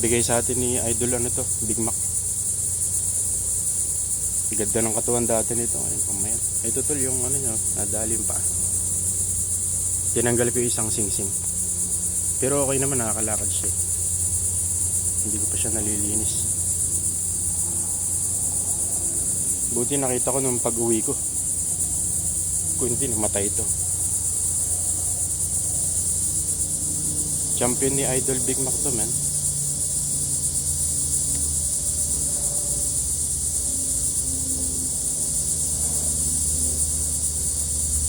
Bigay sa atin ni Idol ano to, Big Mac. Ganda ng katawan dati nito. Ngayon pamayat. Ito tol yung ano nyo, nadali yung paa. Tinanggal ko yung isang singsing. Pero okay naman, nakakalakad siya. Hindi ko pa siya nalilinis. Buti nakita ko nung pag-uwi ko. Kung hindi, namatay ito. Champion ni Idol Big Mac to, man.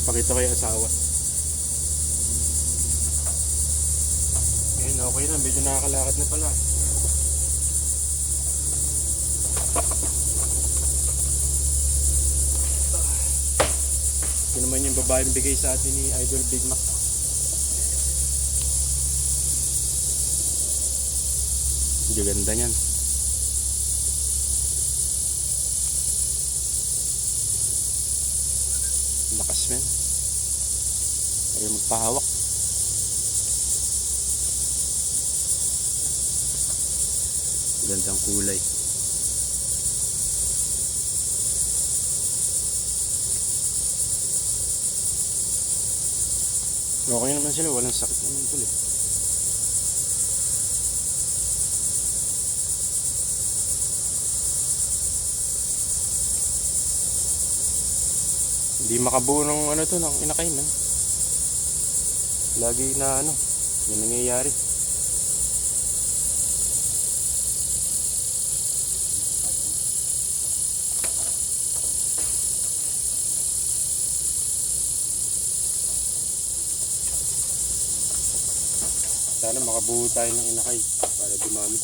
Pakita ko yung asawa. Ngayon, okay na. Medyo nakakalakad na pala. Ito naman yung babaeng bigay sa atin ni Idol Big Mac. Ang ganda niyan. Lakas men. Ayaw magpahawak. Gandang kulay. Okay naman sila, walang sakit naman tuloy. Hindi makabuo ng ano to, ng inakay man. Lagi na ano, may nangyayari. Sana makabuo tayo ng inakay para dumami.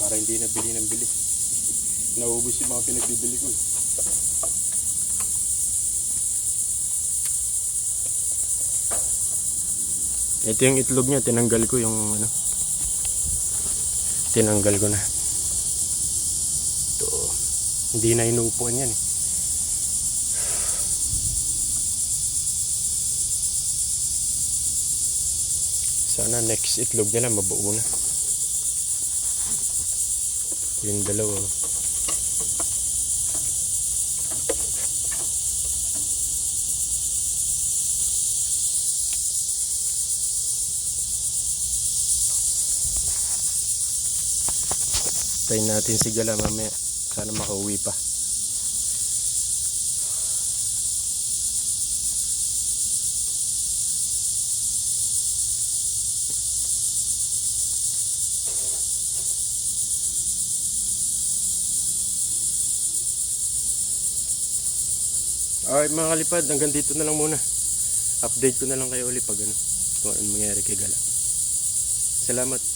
Para hindi na bili ng bili. Naubos yung mga pinagbibili ko. Ito yung itlog niya, tinanggal ko yung ano. Tinanggal ko na. Ito. Hindi na inuupuan yan eh. Sana next itlog nila mabuo na. Yung dalawa. Tayin natin si Gala mamaya. Sana makauwi pa. Alright mga kalipad, hanggang dito na lang muna. Update ko na lang kayo ulit pag ano, kung ano mangyari kay Gala. Salamat.